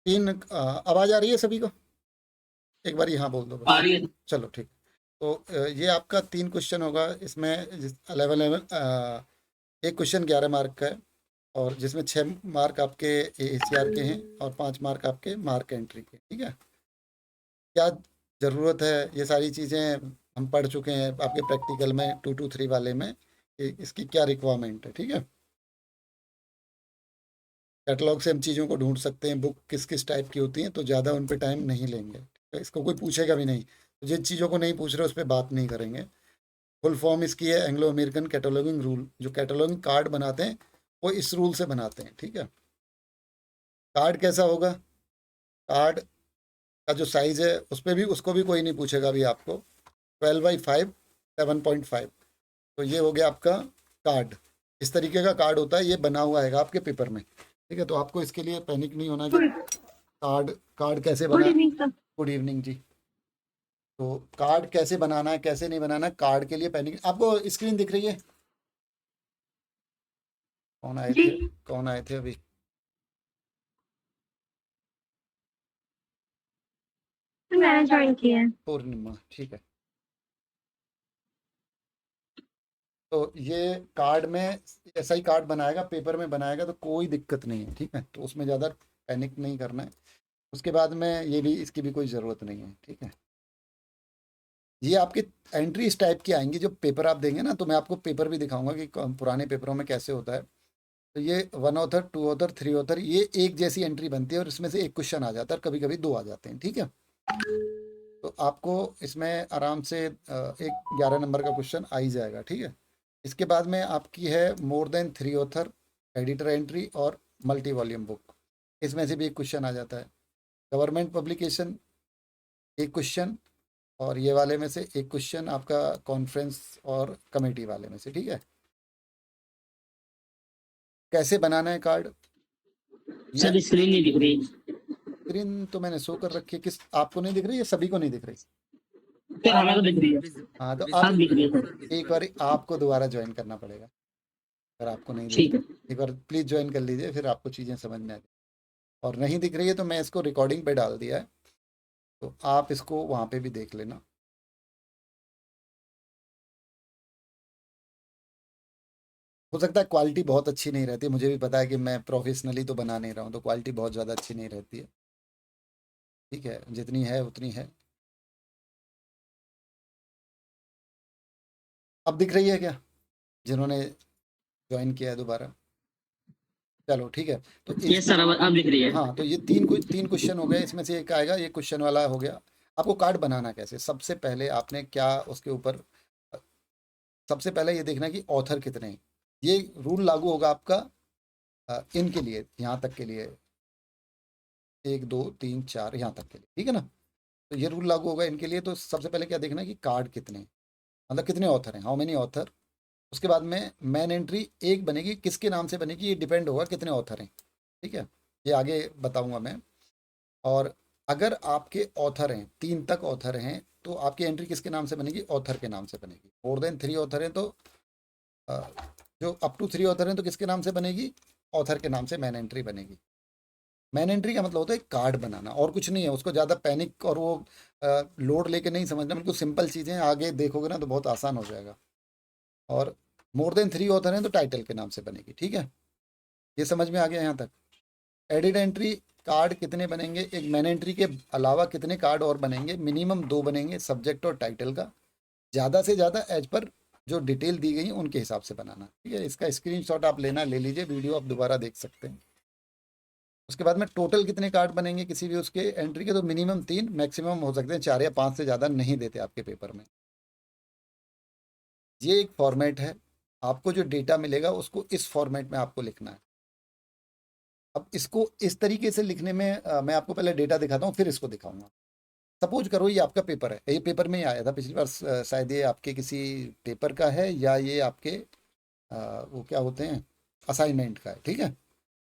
आवाज आ रही है सभी को? एक बार हाँ बोल दो आ बस। रही है। चलो ठीक। तो ये आपका 3 क्वेश्चन होगा इसमें। 11 एक क्वेश्चन 11 मार्क का है, और जिसमें 6 मार्क आपके एसीआर के हैं और 5 मार्क आपके मार्क एंट्री के। ठीक है। क्या ज़रूरत है, ये सारी चीज़ें हम पढ़ चुके हैं आपके प्रैक्टिकल में 223 वाले में, कि इसकी क्या रिक्वायरमेंट है। ठीक है। कैटलॉग से हम चीज़ों को ढूंढ सकते हैं, बुक किस किस टाइप की होती हैं, तो ज़्यादा उन पे टाइम नहीं लेंगे। तो इसको कोई पूछेगा भी नहीं, तो जिन चीज़ों को नहीं पूछ रहे उस पर बात नहीं करेंगे। फुल फॉर्म इसकी है एंग्लो अमेरिकन कैटलॉगिंग रूल। जो कैटलॉगिंग कार्ड बनाते हैं वो इस रूल से बनाते हैं। ठीक है। कार्ड कैसा होगा? कार्ड का जो साइज़ है उस पर भी, उसको भी कोई नहीं पूछेगा अभी आपको। 12x5, 7.5। तो ये हो गया आपका कार्ड। इस तरीके का कार्ड होता है, ये बना हुआ है आपके पेपर में। ठीक है। तो आपको इसके लिए पैनिक नहीं होना कि कार्ड कार्ड कैसे गुड बना। Evening sir. गुड इवनिंग जी। तो कार्ड कैसे बनाना है, कैसे नहीं बनाना है, कार्ड के लिए पैनिक। आपको स्क्रीन दिख रही है? कौन आए जी थे? कौन आए थे अभी? मैंने ज्वाइन किया है। पूर्णिमा। ठीक है। तो ये कार्ड में ऐसा ही कार्ड बनाएगा, पेपर में बनाएगा, तो कोई दिक्कत नहीं है। ठीक है। तो उसमें ज़्यादा पैनिक नहीं करना है। उसके बाद में ये भी, इसकी भी कोई ज़रूरत नहीं है। ठीक है। ये आपकी एंट्री इस टाइप की आएंगी। जो पेपर आप देंगे ना, तो मैं आपको पेपर भी दिखाऊंगा कि पुराने पेपरों में कैसे होता है। तो ये 1 ऑथर, 2 ऑथर, 3 ऑथर, ये एक जैसी एंट्री बनती है, और इसमें से एक क्वेश्चन आ जाता है, कभी कभी 2 आ जाते हैं। ठीक है। तो आपको इसमें आराम से एक 11 नंबर का क्वेश्चन आ ही जाएगा। ठीक है। इसके बाद में आपकी है more than 3 author editor entry और मल्टी वॉल्यूम बुक। इसमें से भी एक क्वेश्चन आ जाता है। गवर्नमेंट पब्लिकेशन एक क्वेश्चन, और ये वाले में से एक क्वेश्चन आपका कॉन्फ्रेंस और कमेटी वाले में से। ठीक है। कैसे बनाना है कार्ड? ये सर स्क्रीन नहीं दिख रही। स्क्रीन तो मैंने शो कर रखी है। किस आपको नहीं दिख रही है? सभी को नहीं दिख रही? सर हमें तो दिख रही है। हाँ, तो हाँ आप दिख रही है सर। एक बार आपको दोबारा ज्वाइन करना पड़ेगा अगर आपको नहीं दिख ठीक रही। है। एक बार प्लीज़ ज्वाइन कर लीजिए, फिर आपको चीज़ें समझ में आ जाए। और नहीं दिख रही है तो मैं इसको रिकॉर्डिंग पे डाल दिया है, तो आप इसको वहाँ पे भी देख लेना। हो सकता है क्वालिटी बहुत अच्छी नहीं रहती, मुझे भी पता है कि मैं प्रोफेशनली तो बना नहीं रहा हूँ, तो क्वालिटी बहुत ज़्यादा अच्छी नहीं रहती है। ठीक है। जितनी है उतनी है। अब दिख रही है क्या, जिन्होंने ज्वाइन किया है दोबारा? चलो ठीक है। तो यस सर अब दिख रही है। हाँ, तो ये 3 क्वेश्चन हो गए, इसमें से एक आएगा, ये क्वेश्चन वाला हो गया। आपको कार्ड बनाना कैसे? सबसे पहले आपने क्या उसके ऊपर, सबसे पहले ये देखना कि ऑथर कितने हैं। ये रूल लागू होगा आपका इनके लिए, यहाँ तक के लिए, 1 2 3 4 यहाँ तक के लिए। ठीक है ना। तो ये रूल लागू होगा इनके लिए। तो सबसे पहले क्या देखना है कि कार्ड कितने हैं, मतलब कितने ऑथर हैं, हाउ मेनी ऑथर। उसके बाद में मैन एंट्री एक बनेगी, किसके नाम से बनेगी ये डिपेंड होगा कितने ऑथर हैं। ठीक है। ये आगे बताऊंगा मैं। और अगर आपके ऑथर हैं, 3 तक ऑथर हैं, तो आपकी एंट्री किसके नाम से बनेगी? ऑथर के नाम से बनेगी। मोर देन 3 ऑथर हैं तो अ, जो अप टू 3 ऑथर हैं तो किसके नाम से बनेगी? ऑथर के नाम से मैन एंट्री बनेगी। मैन एंट्री का मतलब होता है कार्ड बनाना, और कुछ नहीं है। उसको ज़्यादा पैनिक और वो लोड लेके नहीं समझना, बिल्कुल सिंपल चीज़ें, आगे देखोगे ना तो बहुत आसान हो जाएगा। और मोर देन 3 ऑथर हैं तो टाइटल के नाम से बनेगी। ठीक है। ये समझ में आ गया यहाँ तक? एडिट एंट्री कार्ड कितने बनेंगे? एक मैन एंट्री के अलावा कितने कार्ड और बनेंगे? मिनिमम 2 बनेंगे, सब्जेक्ट और टाइटल का। ज़्यादा से ज़्यादा एज पर जो डिटेल दी गई है उनके हिसाब से बनाना। ठीक है। इसका स्क्रीनशॉट आप लेना, ले लीजिए, वीडियो आप दोबारा देख सकते हैं। उसके बाद में टोटल कितने कार्ड बनेंगे किसी भी उसके एंट्री के? तो मिनिमम 3, मैक्सिमम हो सकते हैं 4 या 5 से ज़्यादा नहीं देते आपके पेपर में। ये एक फॉर्मेट है। आपको जो डेटा मिलेगा उसको इस फॉर्मेट में आपको लिखना है। अब इसको इस तरीके से लिखने में मैं आपको पहले डेटा दिखाता हूँ, फिर इसको दिखाऊंगा। सपोज करो ये आपका पेपर है, ये पेपर में ही आया था पिछली बार, शायद ये आपके किसी पेपर का है, या ये आपके वो क्या होते हैं, असाइनमेंट का है। ठीक है।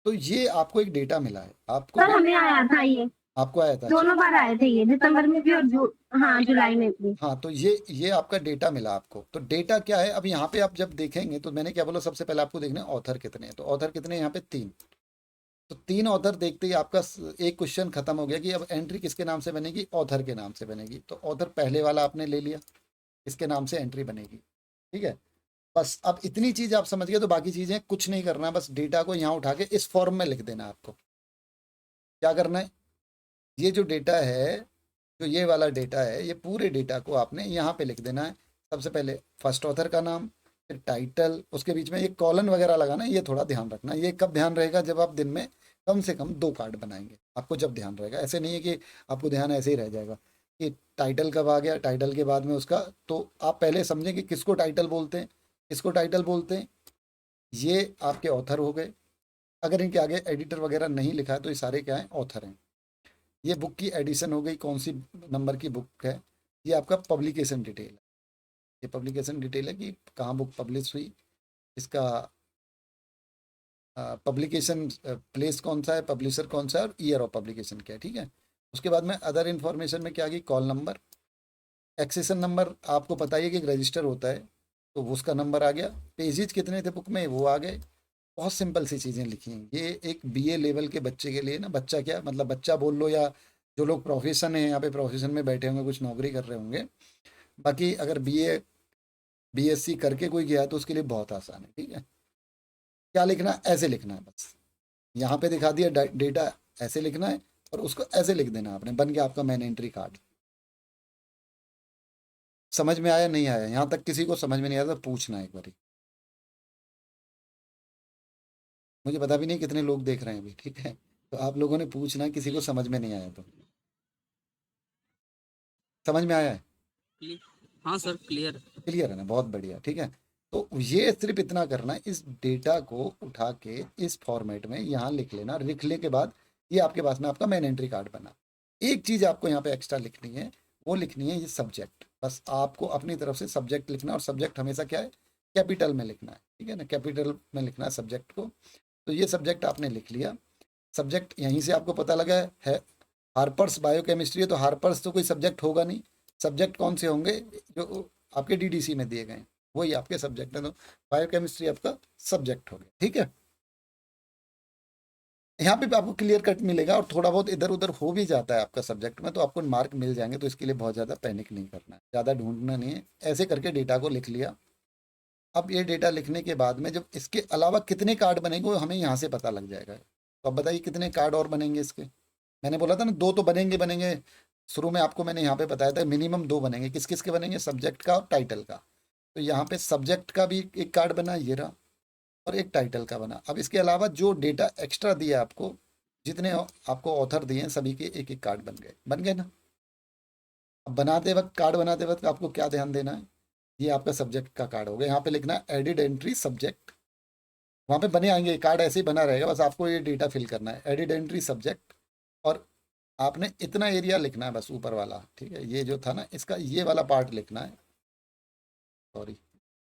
तो ये आपको एक डेटा मिला है आपको। सर हमें आया था ये, आपको आया था? दोनों बार आए थे ये, दिसंबर में भी और हाँ जुलाई में भी। हाँ, तो ये आपका डेटा मिला आपको। तो डेटा क्या है, अब यहाँ पे आप जब देखेंगे तो मैंने क्या बोला, सबसे पहले आपको देखना है ऑथर कितने हैं। तो ऑथर कितने हैं यहाँ पे? 3। तो 3 ऑथर देखते ही आपका एक क्वेश्चन खत्म हो गया कि अब एंट्री किसके नाम से बनेगी, ऑथर के नाम से बनेगी। तो ऑथर पहले वाला आपने ले लिया, इसके नाम से एंट्री बनेगी, ठीक है। बस अब इतनी चीज़ आप समझ गए, तो बाकी चीज़ें कुछ नहीं करना, बस डेटा को यहाँ उठा के इस फॉर्म में लिख देना। आपको क्या करना है, ये जो डेटा है, जो ये वाला डेटा है, ये पूरे डेटा को आपने यहाँ पे लिख देना है। सबसे पहले फर्स्ट ऑथर का नाम, फिर टाइटल, उसके बीच में ये कॉलन वगैरह लगाना, ये थोड़ा ध्यान रखना। ये कब ध्यान रहेगा, जब आप दिन में कम से कम 2 कार्ड बनाएंगे, आपको जब ध्यान रहेगा। ऐसे नहीं है कि आपको ध्यान ऐसे ही रह जाएगा कि टाइटल कब आ गया, टाइटल के बाद में उसका, तो आप पहले समझें कि किसको टाइटल बोलते हैं, किसको टाइटल बोलते हैं। ये आपके ऑथर हो गए। अगर इनके आगे एडिटर वगैरह नहीं लिखा है तो ये सारे क्या हैं, ऑथर हैं। ये बुक की एडिशन हो गई, कौन सी नंबर की बुक है। ये आपका पब्लिकेशन डिटेल है, ये पब्लिकेशन डिटेल है कि कहाँ बुक पब्लिश हुई, इसका पब्लिकेशन प्लेस कौन सा है, पब्लिशर कौन सा है, और ईयर ऑफ पब्लिकेशन क्या है, ठीक है। उसके बाद में अदर इन्फॉर्मेशन में क्या आ गई, कॉल नंबर, एक्सेशन नंबर आपको पता ही है कि एक रजिस्टर होता है, तो उसका नंबर आ गया। पेजेज कितने थे बुक में, वो आ गए। बहुत सिंपल सी चीज़ें लिखी हैं। ये एक बीए लेवल के बच्चे के लिए ना, बच्चा क्या मतलब, बच्चा बोल लो या जो लोग प्रोफेशन है, यहाँ पे प्रोफेशन में बैठे होंगे, कुछ नौकरी कर रहे होंगे। बाकी अगर बीए बीएससी करके कोई गया तो उसके लिए बहुत आसान है, ठीक है। क्या लिखना है, ऐसे लिखना है बस। यहाँ पे दिखा दिया डेटा, ऐसे लिखना है और उसको ऐसे लिख देना आपने, बन गया आपका मैन एंट्री कार्ड। समझ में आया, नहीं आया, यहाँ तक किसी को समझ में नहीं आया तो पूछना एक बारी। मुझे पता भी नहीं कितने लोग देख रहे हैं अभी, ठीक है। तो आप लोगों ने पूछना, किसी को समझ में नहीं आया तो। समझ में आया है, हाँ सर, क्लियर। क्लियर है ना, बहुत बढ़िया, ठीक है। तो ये सिर्फ इतना करना है, इस डेटा को उठा के इस फॉर्मेट में यहाँ लिख लेना। लिखने के बाद ये आपके पास में आपका मैन एंट्री कार्ड बना। एक चीज़ आपको यहाँ पे एक्स्ट्रा लिखनी है, वो लिखनी है ये सब्जेक्ट। बस आपको अपनी तरफ से सब्जेक्ट लिखना, और सब्जेक्ट हमेशा क्या है, कैपिटल में लिखना है, ठीक है ना, कैपिटल में लिखना है सब्जेक्ट को। तो ये सब्जेक्ट आपने लिख लिया। सब्जेक्ट यहीं से आपको पता लगा है हार्पर्स बायोकेमिस्ट्री है, तो हार्पर्स तो कोई सब्जेक्ट होगा नहीं। सब्जेक्ट कौन से होंगे, जो आपके डीडीसी में दिए गए हैं, वही आपके सब्जेक्ट है। तो बायोकेमिस्ट्री आपका सब्जेक्ट हो गया, ठीक है। यहाँ पे भी आपको क्लियर कट मिलेगा, और थोड़ा बहुत इधर उधर हो भी जाता है आपका सब्जेक्ट में तो आपको मार्क मिल जाएंगे। तो इसके लिए बहुत ज़्यादा पैनिक नहीं करना है, ज़्यादा ढूंढना नहीं है। ऐसे करके डेटा को लिख लिया। अब ये डेटा लिखने के बाद में जब इसके अलावा कितने कार्ड बनेंगे वो हमें यहाँ से पता लग जाएगा। तो अब बताइए कितने कार्ड और बनेंगे इसके। मैंने बोला था ना 2 तो बनेंगे बनेंगे। शुरू में आपको मैंने यहाँ पे बताया था मिनिमम 2 बनेंगे। किस किस के बनेंगे, सब्जेक्ट का और टाइटल का। तो यहाँ पे सब्जेक्ट का भी एक कार्ड बना, ये रहा, और एक टाइटल का बना। अब इसके अलावा जो डेटा एक्स्ट्रा दिया आपको, जितने आपको ऑथर दिए हैं, सभी के एक एक कार्ड बन गए ना। अब बनाते वक्त, कार्ड बनाते वक्त आपको क्या ध्यान देना है, ये आपका सब्जेक्ट का कार्ड हो गया। यहाँ पे लिखना है एडिड एंट्री सब्जेक्ट। वहाँ पे बने आएंगे, कार्ड ऐसे ही बना रहेगा, बस आपको ये डेटा फिल करना है, एडिड एंट्री सब्जेक्ट। और आपने इतना एरिया लिखना है बस, ऊपर वाला, ठीक है। ये जो था ना, इसका ये वाला पार्ट लिखना है, सॉरी,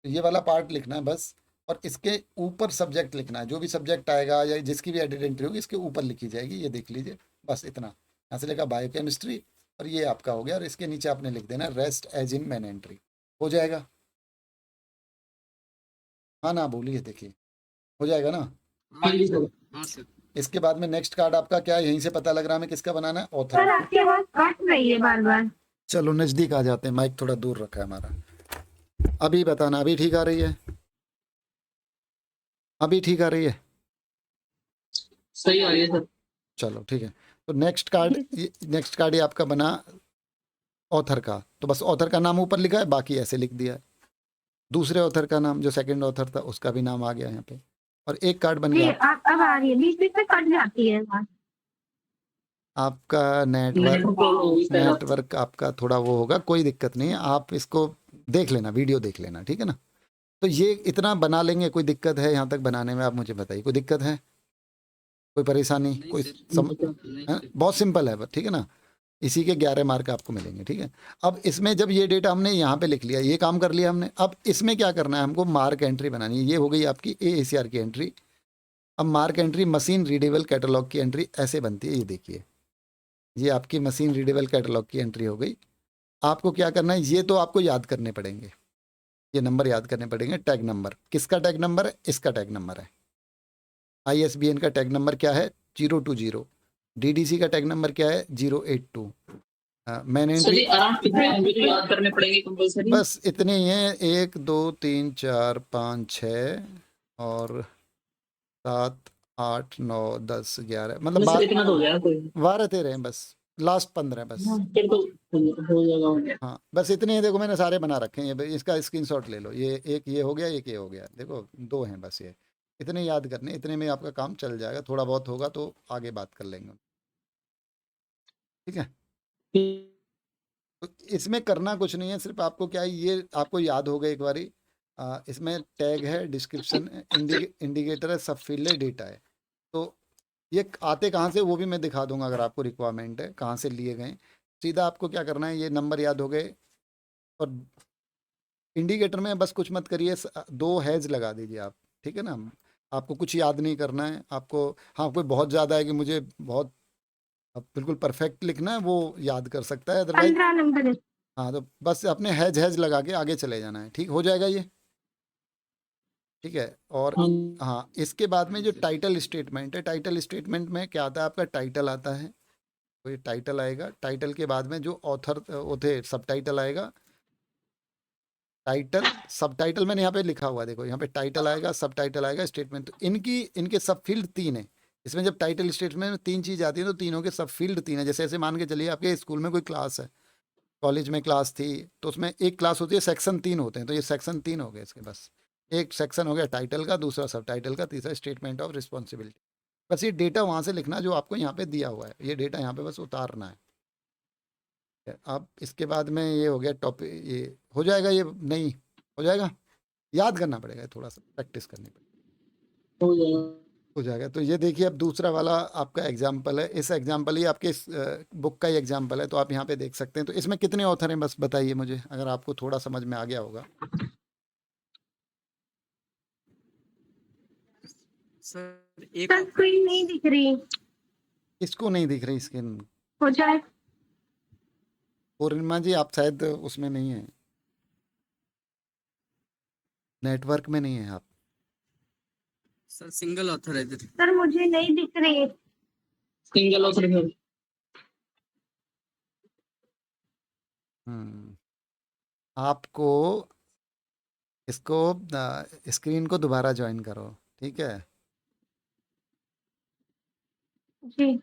ये वाला पार्ट लिखना है बस। और इसके ऊपर सब्जेक्ट लिखना है, जो भी सब्जेक्ट आएगा या जिसकी भी एडिड एंट्री होगी इसके ऊपर लिखी जाएगी। ये देख लीजिए, बस इतना। यहाँ से लिखा बायोकेमिस्ट्री, और ये आपका हो गया। और इसके नीचे आपने लिख देना rest as in main entry, हो जाएगा। हाँ ना, बोलिए, देखिए, हो जाएगा ना। हाँ जी सर। हाँ सर। इसके बाद में नेक्स्ट कार्ड आपका क्या है, यहीं से पता लग रहा है हमें किसका बनाना है, सर ऑथर। आपकी आवाज कट रही है बार बार। चलो नज़दीक आ जाते हैं, माइक थोड़ा दूर रखा है हमारा। अभी बताना, अभी ठीक आ रही है, अभी ठीक आ रही है। सही आ रही है सर। चलो ठीक है। तो नेक्स्ट कार्ड ये आपका बना ऑथर का। तो बस ऑथर का नाम ऊपर लिखा है, बाकी ऐसे लिख दिया है। दूसरे ऑथर का नाम, जो सेकंड ऑथर था, उसका भी नाम आ गया यहाँ पे। और एक कार्ड बन जी गया अब आ रही है, बीच बीच में कट जाती है आवाज। आपका नेटवर्क नेटवर्क आपका थोड़ा वो होगा, कोई दिक्कत नहीं है। आप इसको देख लेना, वीडियो देख लेना, ठीक है ना। तो ये इतना बना लेंगे, कोई दिक्कत है यहाँ तक बनाने में, आप मुझे बताइए, कोई दिक्कत है, कोई परेशानी, नहीं कोई सर, है? नहीं बहुत सिंपल है, ठीक है ना। इसी के 11 मार्क आपको मिलेंगे, ठीक है। अब इसमें जब ये डेटा हमने यहाँ पे लिख लिया, ये काम कर लिया हमने। अब इसमें क्या करना है, हमको मार्क एंट्री बनानी है। ये हो गई आपकी AACR की एंट्री। अब mark entry machine readable catalogue की एंट्री ऐसे बनती है, ये देखिए, ये आपकी मशीन रीडेबल कैटलॉग की एंट्री हो गई। आपको क्या करना है, ये तो आपको याद करने पड़ेंगे, ये नंबर याद करने पड़ेंगे। टैग नंबर, किसका टैग नंबर है, इसका टैग नंबर है। ISBN का टैग नंबर क्या है, 020। DDC का टैग नंबर क्या है? 082। मैंने सर एंट्री ये अराउंड कितने होंगे जो याद करने पड़ेंगे कंपलसरी? बस इतने ही हैं, 1 2 3 4 5 6 और 7 8 9 10 11, मतलब बस इतना तो हो गया कोई। 12 13 हैं बस, लास्ट 15 बस। फिर तो हो जाएगा। हाँ बस इतने ही, देखो मैंने सारे बना रखे हैं, ये इसका स्क्रीनशॉट ले लो, ये एक ये हो गया, एक ये हो गया, देखो 2 हैं बस, ये इतने याद करने, इतने में आपका काम चल जाएगा, थोड़ा बहुत होगा तो आगे बात कर लेंगे, ठीक है। तो इसमें करना कुछ नहीं है, सिर्फ आपको क्या है, ये आपको याद होगा एक बारी, इसमें टैग है, डिस्क्रिप्शन है, इंडिकेटर है, सब फील्ड है, डेटा है। तो ये आते कहाँ से वो भी मैं दिखा दूंगा, अगर आपको रिक्वायरमेंट है कहाँ से लिए गए। सीधा आपको क्या करना है, ये नंबर याद हो गए, और इंडिकेटर में बस कुछ मत करिए, 2 हैज लगा दीजिए आप, ठीक है ना। आपको कुछ याद नहीं करना है आपको। हाँ, कोई बहुत ज़्यादा है कि मुझे बहुत अब बिल्कुल परफेक्ट लिखना है, वो याद कर सकता है, अदरवाइज 15 नंबर है। हाँ, तो बस अपने हैज हैज लगा के आगे चले जाना है, ठीक हो जाएगा ये, ठीक है। और हाँ, इसके बाद में जो टाइटल स्टेटमेंट है, टाइटल स्टेटमेंट में क्या आता है, आपका टाइटल आता है, तो ये टाइटल आएगा, टाइटल के बाद में जो ऑथर वो थे, सब टाइटल आएगा, टाइटल सब टाइटल मैंने यहाँ पे लिखा हुआ है, देखो यहाँ पे टाइटल आएगा, सब टाइटल आएगा, स्टेटमेंट। तो इनके सब फील्ड 3 है इसमें। जब टाइटल स्टेटमेंट में 3 चीज़ आती है तो तीनों के सब फील्ड 3 है। जैसे ऐसे मान के चलिए, आपके स्कूल में कोई क्लास है, कॉलेज में क्लास थी, तो उसमें एक क्लास होती है, सेक्शन 3 होते हैं, तो ये सेक्शन 3 हो गए इसके। बस एक सेक्शन हो गया टाइटल का, दूसरा सब टाइटल का, तीसरा स्टेटमेंट ऑफ रिस्पॉन्सिबिलिटी। बस ये डेटा वहाँ से लिखना जो आपको यहाँ पे दिया हुआ है, ये डेटा यहाँ पे बस उतारना है। अब इसके बाद में ये हो गया टॉपिक, ये हो जाएगा, ये नहीं हो जाएगा, याद करना पड़ेगा, थोड़ा सा प्रैक्टिस करनी पड़ेगी, हो जाएगा। तो ये देखिए, अब दूसरा वाला आपका एग्जाम्पल है, इस एग्जाम्पल, ये आपके बुक का ही एग्जाम्पल है, तो आप यहाँ पे देख सकते हैं। तो इसमें कितने ऑथर हैं, बस बताइए मुझे, अगर आपको थोड़ा समझ में आ गया होगा। सर एक सर स्क्रीन नहीं दिख रही। किसको नहीं दिख रही स्क्रीन? हो जाए। पूर्णिमा जी, आप शायद उसमें नहीं है, नेटवर्क में नहीं है आप। सर सिंगल ऑथर है इधर। सर मुझे नहीं दिख रही। सिंगल ऑथर है। आपको इसको स्क्रीन को दोबारा ज्वाइन करो, ठीक है। जी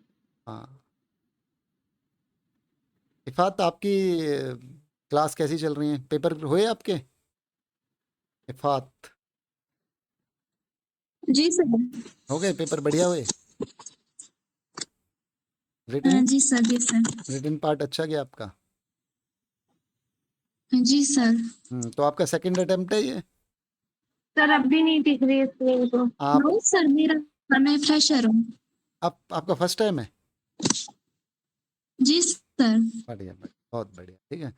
हाँ, इफ़ात, आपकी क्लास कैसी चल रही है? पेपर हुए आपके इफ़ात? जी सर। हो गए पेपर, बढ़िया हुए? हाँ रिटन जी सर। जी सर। रिटन पार्ट अच्छा गया आपका? जी सर। तो आपका सेकंड अटेम्प्ट है ये? सर अब भी नहीं दिख रही स्क्रीन को। आप नहीं सर, मेरा मैं फ्रेशर हूँ। आपका फर्स्ट टाइम है? जी सर। बढ़िया बढ़िया, बहुत बढ़िया, ठीक है।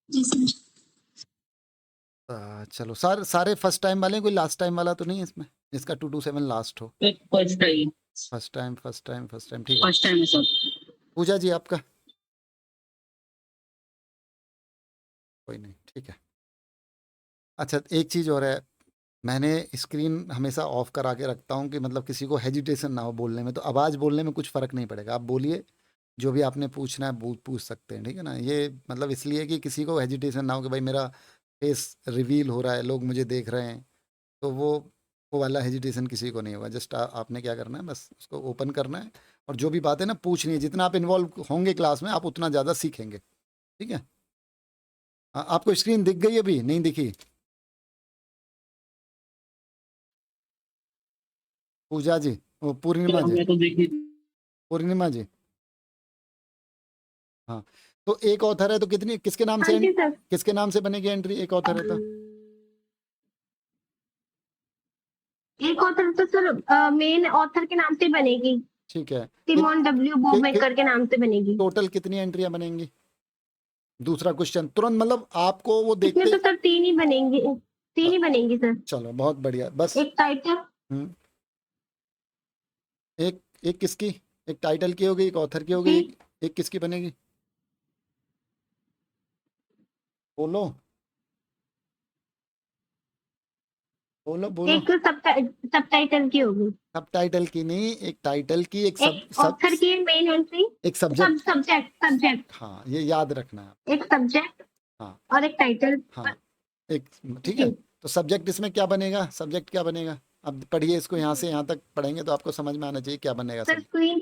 जी सर। चलो, सारे फर्स्ट टाइम वाले हैं, कोई लास्ट टाइम वाला तो नहीं है इसमें, जिसका 227 लास्ट हो? First time. First time, first time, first time, ठीक है। फर्स्ट टाइम है सर। पूजा जी आपका? कोई नहीं, ठीक है। अच्छा, एक चीज़ और है, मैंने स्क्रीन हमेशा ऑफ करा के रखता हूँ कि मतलब किसी को हेजिटेशन ना हो बोलने में। तो आवाज़ बोलने में कुछ फ़र्क नहीं पड़ेगा, आप बोलिए, जो भी आपने पूछना है पूछ सकते हैं, ठीक है ना। ये मतलब इसलिए कि किसी को हेजिटेशन ना हो कि भाई मेरा फेस रिवील हो रहा है, लोग मुझे देख रहे हैं, तो वो वाला हेजिटेशन किसी को नहीं होगा। जस्ट आपने क्या करना है, बस उसको ओपन करना है, और जो भी बात है ना पूछनी है। जितना आप इन्वॉल्व होंगे क्लास में, आप उतना ज़्यादा सीखेंगे, ठीक है। आपको स्क्रीन दिख गई अभी, नहीं दिखी? पूजा जी, वो पूर्णिमा जी, मैं तो देखी। पूर्णिमा जी, हाँ। तो एक ऑथर है, तो कितनी, किसके नाम हाँ से जी सर। किसके नाम से बनेगी एंट्री? एक ऑथर है तो एक ऑथर तो सर मेन ऑथर के नाम से बनेगी। ठीक है। सिमोन डब्ल्यू बोमेकर के नाम से बनेगी। टोटल कितनी एंट्रियां बनेंगी? दूसरा क्वेश्चन तुरंत, मतलब आपको वो इसमें देखते। तो सर 3 ही बनेंगी। 3 ही बनेंगी सर। चलो बहुत बढ़िया, बस। एक टाइटल। हम्म, एक एक किसकी? एक टाइटल की होगी, एक ऑथर की होगी, जी एक किसकी बनेगी? बोलो बोलो बोलो। एक सबटाइटल की होगी, सब टाइटल की नहीं, एक टाइटल की, एक एक ऑथर की मेन एंट्री, एक सब सब्जेक्ट। सब्जेक्ट हाँ, ये याद रखना है। एक सब्जेक्ट हाँ और एक टाइटल। हाँ, एक, ठीक है। जी तो सब्जेक्ट इसमें क्या बनेगा, सब्जेक्ट क्या बनेगा? अब पढ़िए इसको, यहाँ से यहाँ तक पढ़ेंगे तो आपको समझ में आना चाहिए क्या बनेगा सर सब। Screen.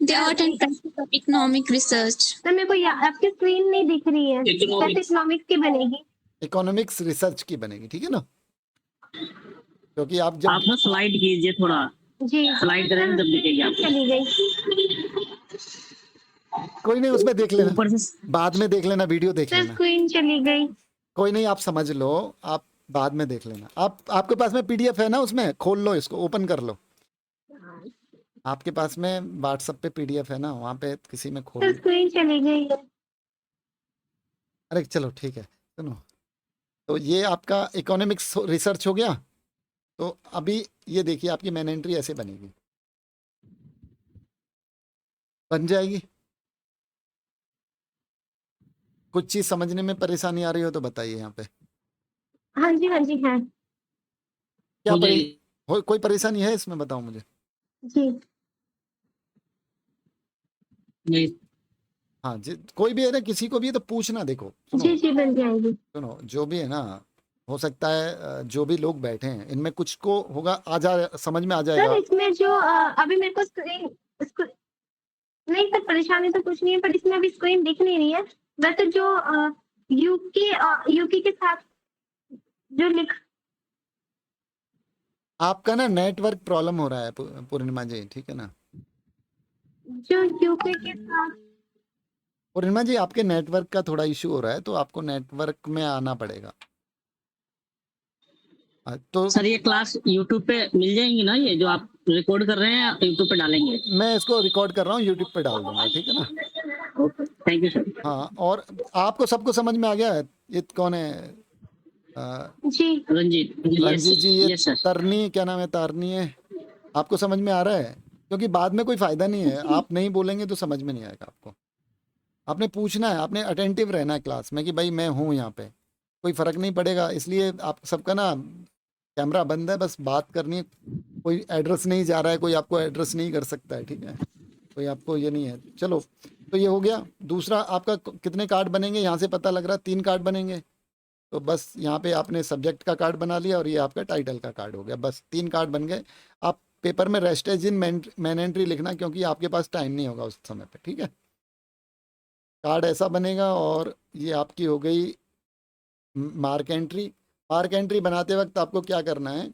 The art and practice of economic research. Sir मेरे को आपकी स्क्रीन नहीं दिख रही है, कैसे Economics. इकोनॉमिक्स की बनेगी? इकोनॉमिक्स रिसर्च की बनेगी, ठीक है ना, क्योंकि आप जब आप ना स्लाइड कीजिए थोड़ा, जी स्लाइड करेंगे तब दिखेगी आपको। चली गई, कोई नहीं, उसमें देख लेना, ऊपर से बाद में देख लेना, वीडियो देख सर लेना, स्क्रीन चली गई। कोई नहीं, आप समझ लो, आप बाद में देख लेना। आप आपके पास में पीडीएफ है ना, उसमें खोल लो, इसको ओपन कर लो। आपके पास में व्हाट्सएप पे पीडीएफ है ना, वहाँ पे किसी में खोल सर लो। स्क्रीन चली गई है। अरे चलो ठीक है, सुनो, तो ये आपका इकोनॉमिक्स रिसर्च हो गया। तो अभी ये देखिए, आपकी मैन एंट्री ऐसे बनेगी, बन जाएगी। कुछ चीज़ समझने में परेशानी आ रही हो तो बताइए यहाँ पे। हाँ जी है क्या हो जाएगी। कोई परेशानी है इसमें, बताओ मुझे। जी नहीं, हाँ जी, कोई भी है ना, किसी को भी है तो पूछना। देखो सुनो जी बन जाएगी। सुनो, जो भी है ना, हो सकता है जो भी लोग बैठे हैं इनमें कुछ को होगा, आ जा समझ में आ सर जाएगा। इसमें जो अभी मेरे को स्क्रीन नहीं सर, परेशानी तो कुछ नहीं है, पर इसमें अभी स्क्रीन दिख नहीं रही है। वैसे जो यूके के साथ जो लिख, आपका ना नेटवर्क प्रॉब्लम हो रहा है पूर्णिमा जी, ठीक है ना। जो यूके के साथ, पूर्णिमा जी, आपके नेटवर्क का थोड़ा इशू हो रहा है, तो आपको नेटवर्क में आना पड़ेगा। तो सर ये क्लास यूट्यूब पे मिल जाएंगी ना, ये जो आप रिकॉर्ड कर रहे हैं यूट्यूब पे डालेंगे? मैं इसको रिकॉर्ड कर रहा हूँ, यूट्यूब पे डाल दूंगा, ठीक है ना। Thank you sir. हाँ, और आपको सबको समझ में आ गया है? ये कौन है? जी रंजीत। रंजीत जी, ये यस सर। तरनी, क्या नाम है, तारनी है, आपको समझ में आ रहा है? क्योंकि बाद में कोई फायदा नहीं है, आप नहीं बोलेंगे तो समझ में नहीं आएगा आपको। आपने पूछना है, आपने अटेंटिव रहना है क्लास में कि भाई मैं हूँ यहाँ पे, कोई फर्क नहीं पड़ेगा। इसलिए आप सबका ना कैमरा बंद है, बस बात करनी है। कोई एड्रेस नहीं जा रहा है, कोई आपको एड्रेस नहीं कर सकता है, ठीक है, कोई आपको ये नहीं है। चलो, तो ये हो गया। दूसरा, आपका कितने कार्ड बनेंगे यहाँ से पता लग रहा है, 3 कार्ड बनेंगे। तो बस यहाँ पे आपने सब्जेक्ट का कार्ड बना लिया और ये आपका टाइटल का कार्ड हो गया, बस 3 कार्ड बन गए। आप पेपर में रेस्टेज इन मैन एंट्री लिखना, क्योंकि आपके पास टाइम नहीं होगा उस समय पे, ठीक है। कार्ड ऐसा बनेगा। और ये आपकी हो गई मार्क एंट्री। मार्क एंट्री बनाते वक्त आपको क्या करना है,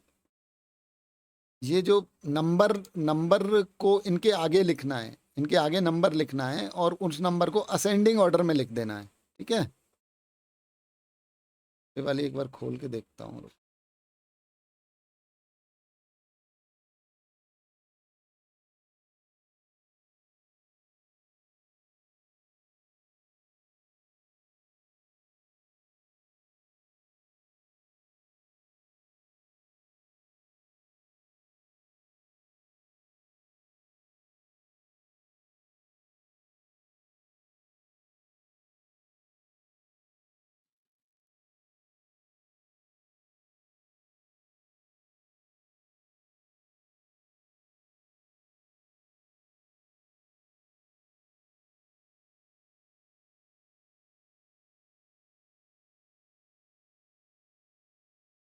ये जो नंबर को इनके आगे लिखना है, इनके आगे नंबर लिखना है और उस नंबर को असेंडिंग ऑर्डर में लिख देना है, ठीक है। ये वाली एक बार खोल के देखता हूँ।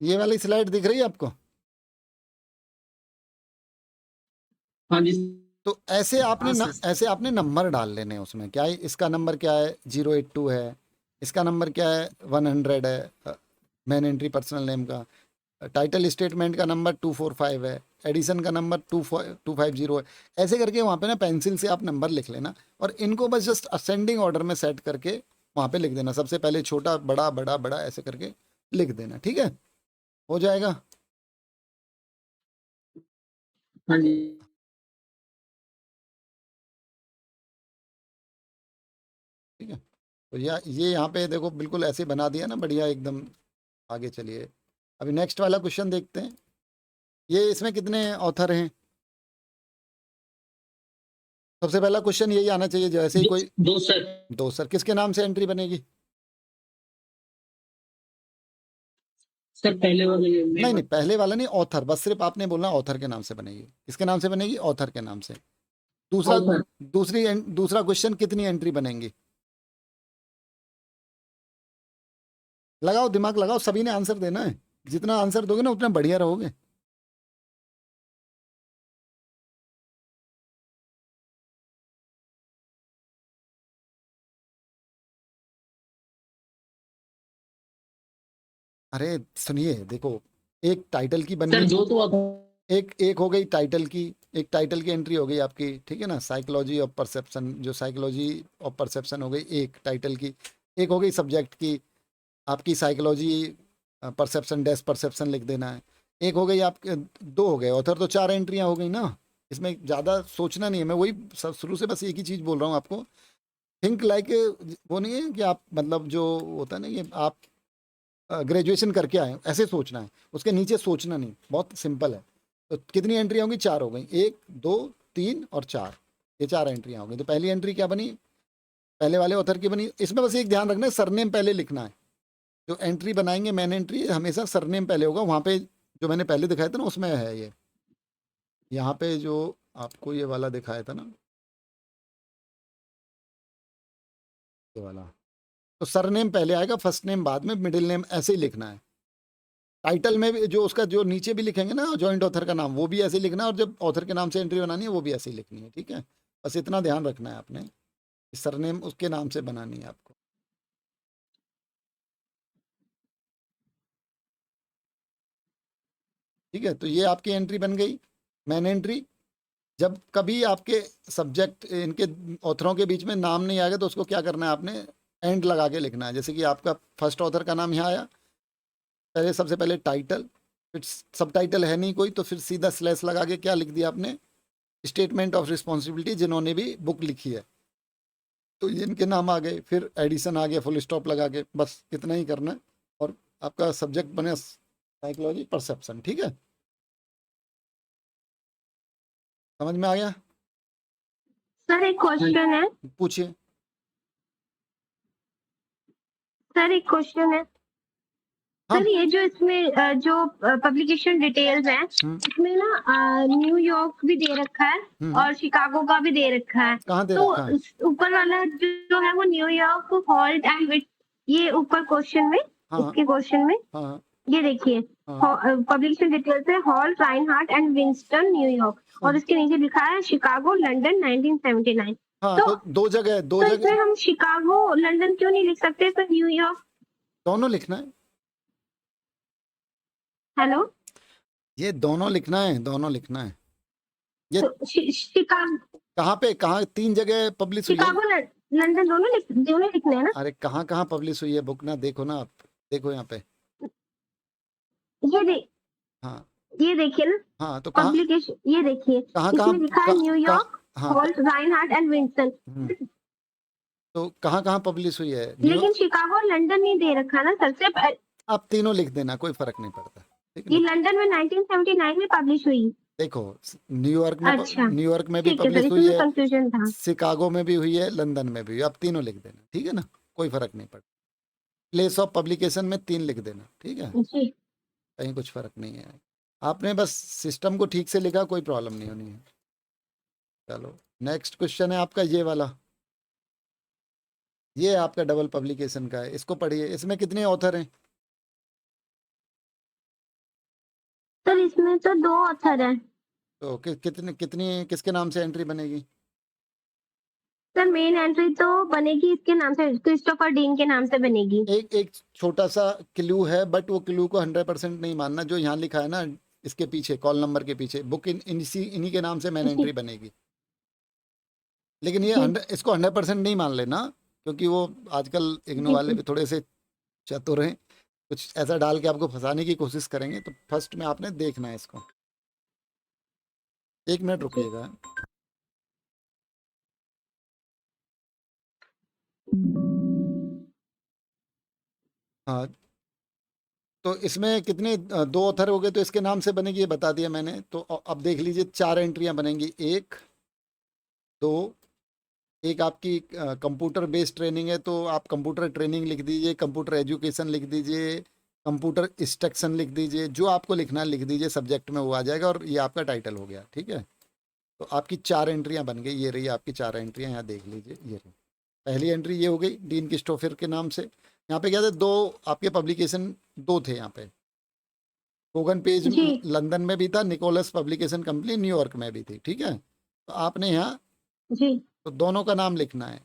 ये वाली स्लाइड दिख रही है आपको? हाँ जी तो ऐसे आपने हाँ सर। ऐसे आपने नंबर डाल लेने हैं उसमें। क्या है, इसका नंबर क्या है, 082 है, इसका नंबर क्या है, 100 है, मैन एंट्री पर्सनल नेम का। टाइटल स्टेटमेंट का नंबर 245 है, एडिशन का नंबर 250 है। ऐसे करके वहाँ पे ना पेंसिल से आप नंबर लिख लेना और इनको बस जस्ट असेंडिंग ऑर्डर में सेट करके वहाँ पे लिख देना। सबसे पहले छोटा, बड़ा, बड़ा, बड़ा, ऐसे करके लिख देना, ठीक है, हो जाएगा। हाँ जी। ठीक है, तो ये यहाँ पे देखो, बिल्कुल ऐसे बना दिया ना, बढ़िया एकदम। आगे चलिए, अभी नेक्स्ट वाला क्वेश्चन देखते हैं। ये इसमें कितने ऑथर हैं? सबसे पहला क्वेश्चन यही आना चाहिए, जैसे ही कोई। दो सर। 2 सर, किसके नाम से एंट्री बनेगी? सर पहले वाले नहीं नहीं, पहले वाला नहीं, ऑथर, बस सिर्फ आपने बोलना ऑथर के नाम से बनेगी। किसके नाम से बनेगी? ऑथर के नाम से। दूसरा Author। दूसरा क्वेश्चन, कितनी एंट्री बनेंगी? लगाओ दिमाग लगाओ, सभी ने आंसर देना है। जितना आंसर दोगे ना उतना बढ़िया रहोगे। अरे सुनिए, देखो, एक टाइटल की सर बननी, जो तो author- एक हो गई टाइटल की, एक टाइटल की एंट्री हो गई आपकी, ठीक है ना, साइकोलॉजी ऑफ परसेप्शन, जो साइकोलॉजी ऑफ परसेप्शन हो गई एक टाइटल की। एक हो गई सब्जेक्ट की, आपकी साइकोलॉजी परसेप्शन डैश परसेप्शन लिख देना है। एक हो गई आपके, दो हो गए ऑथर, तो 4 एंट्रियां हो गई ना। इसमें ज़्यादा सोचना नहीं है, मैं वही शुरू से बस एक ही चीज़ बोल रहा हूँ आपको। थिंक लाइक, वो नहीं है कि आप मतलब जो होता है ना कि आप ग्रेजुएशन करके आए हो, ऐसे सोचना है, उसके नीचे सोचना नहीं, बहुत सिंपल है। तो कितनी एंट्री होंगी? 4 हो गई, 1 2 3 और 4, ये 4 एंट्रियां हो गई। तो पहली एंट्री क्या बनी? पहले वाले ऑथर की बनी। इसमें बस एक ध्यान रखना है, सरनेम पहले लिखना है। जो एंट्री बनाएंगे मेन एंट्री, हमेशा सरनेम पहले होगा। वहाँ पे जो मैंने पहले दिखाया था ना उसमें है ये, यहाँ पे जो आपको ये वाला दिखाया था ना, ये वाला, तो सरनेम पहले आएगा, फर्स्ट नेम बाद में, मिडिल नेम ऐसे ही लिखना है। टाइटल में भी जो उसका जो नीचे भी लिखेंगे ना जॉइंट ऑथर का नाम, वो भी ऐसे ही लिखना है, और जब ऑथर के नाम से एंट्री बनानी है वो भी ऐसे ही लिखनी है, ठीक है। बस इतना ध्यान रखना है आपने, सरनेम उसके नाम से बनानी है आपको। ठीक है, तो ये आपकी एंट्री बन गई, मेन एंट्री। जब कभी आपके सब्जेक्ट इनके ऑथरों के बीच में नाम नहीं आएगा तो उसको क्या करना है आपने? एंड लगा के लिखना है। जैसे कि आपका फर्स्ट ऑथर का नाम यहाँ आया, पहले सबसे पहले टाइटल, फिर सब टाइटल है नहीं कोई, तो फिर सीधा स्लैश लगा के क्या लिख दिया आपने? स्टेटमेंट ऑफ रिस्पॉन्सिबिलिटी, जिन्होंने भी बुक लिखी है, तो ये इनके नाम आ गए। फिर एडिशन आ गया, फुल स्टॉप लगा के, बस इतना ही करना है, और आपका सब्जेक्ट बने साइकोलॉजी परसेप्शन। ठीक है, समझ में आ गया? सर एक क्वेश्चन है। पूछिए। सर एक क्वेश्चन है। हाँ। सर ये जो इसमें जो पब्लिकेशन डिटेल्स हैं, इसमें ना न्यूयॉर्क भी दे रखा है और शिकागो का भी दे रखा है। कहाँ दे तो रखा है? ऊपर वाला जो है वो न्यूयॉर्क, हॉल्ट एंड विट, ये ऊपर क्वेश्चन में, हाँ इसके क्वेश्चन में हाँ ये देखिए, हाँ पब्लिकेशन डिटेल्स है halt, Reinhardt and Winston New York, और इसके नीचे लिखा है शिकागो लंदन 1979। हाँ, तो तो दो जगह तो इसमें हम शिकागो लंदन क्यों नहीं लिख सकते, तो न्यूयॉर्क? दोनों लिखना है, हेलो, ये दोनों लिखना है, दोनों लिखना है। ये तो शिकागो, कहाँ पे, कहाँ 3 जगह पब्लिश हुई है? शिकागो लंदन दोनों लिखने हैं ना? अरे कहाँ कहाँ पब्लिश हुई है बुक ना, देखो ना आप, देखो यहाँ पे। ये हाँ ये देखिए ना, हाँ, तो कहाँ पब्लिकेशन, ये देखिए, कहाँ इसमें लिखा है न्यूयॉर्क, हाँ, हॉल्ट, राइनहार्ट एंड विंस्टन, तो कहाँ कहाँ पब्लिश हुई है? लेकिन शिकागो लंदन नहीं दे रखा ना सर। सिर्फ आप तीनों लिख देना, कोई फर्क नहीं पड़ता, ठीक है ये ना। लंदन में 1979 में पब्लिश हुई। देखो, न्यूयॉर्क में अच्छा, न्यूयॉर्क में भी ठीक है सर, पब्लिश हुई इसमें है, कंफ्यूजन था। शिकागो में भी हुई है, लंदन में भी हुई है। आप तीनों लिख देना, ठीक है ना, कोई फर्क नहीं पड़ता। प्लेस ऑफ पब्लिकेशन में 3 लिख देना, ठीक है, जी कहीं कुछ फर्क नहीं है। आपने बस सिस्टम को ठीक से लिखा, कोई प्रॉब्लम नहीं होनी है। चलो, नेक्स्ट क्वेश्चन है आपका ये वाला, ये आपका डबल पब्लिकेशन का है, इसको पढ़िए। इसमें कितने ऑथर हैं? सर, इसमें तो 2 ऑथर हैं। तो कितने कितनी किसके नाम से एंट्री बनेगी? सर मेन एंट्री तो बनेगी इसके नाम से, क्रिस्टोफर डीन के नाम से बनेगी। एक छोटा सा क्लू है, बट वो क्लू को 100% नहीं मानना। जो यहाँ लिखा है ना, इसके पीछे कॉल नंबर के पीछे, बुक इन्हीं के नाम से मेन एंट्री बनेगी। लेकिन ये इसको 100% नहीं मान लेना, क्योंकि वो आजकल इग्नू वाले भी थोड़े से चतुर हैं, कुछ ऐसा डाल के आपको फंसाने की कोशिश करेंगे। तो फर्स्ट में आपने देखना है इसको। 1 मिनट रुकिएगा। हाँ, तो इसमें कितने 2 ऑथर हो गए, तो इसके नाम से बनेगी, ये बता दिया मैंने। तो अब देख लीजिए, 4 एंट्रियां बनेंगी, 1 2, एक आपकी कंप्यूटर बेस्ड ट्रेनिंग है, तो आप कंप्यूटर ट्रेनिंग लिख दीजिए, कंप्यूटर एजुकेशन लिख दीजिए, कंप्यूटर इंस्ट्रक्शन लिख दीजिए, जो आपको लिखना है लिख दीजिए, सब्जेक्ट में वो आ जाएगा और ये आपका टाइटल हो गया। ठीक है, तो आपकी 4 एंट्रियां बन गई। ये रही आपकी 4 एंट्रियां, यहाँ देख लीजिए। ये रही पहली एंट्री, ये हो गई डीन क्रिस्टोफर के नाम से। यहाँ पे क्या थे, 2 आपके पब्लिकेशन 2 थे यहाँ पे। कोगन पेज जी लंदन में भी था, निकोलस पब्लिकेशन कंपनी न्यूयॉर्क में भी थी। ठीक है, तो आपने यहाँ जी तो दोनों का नाम लिखना है,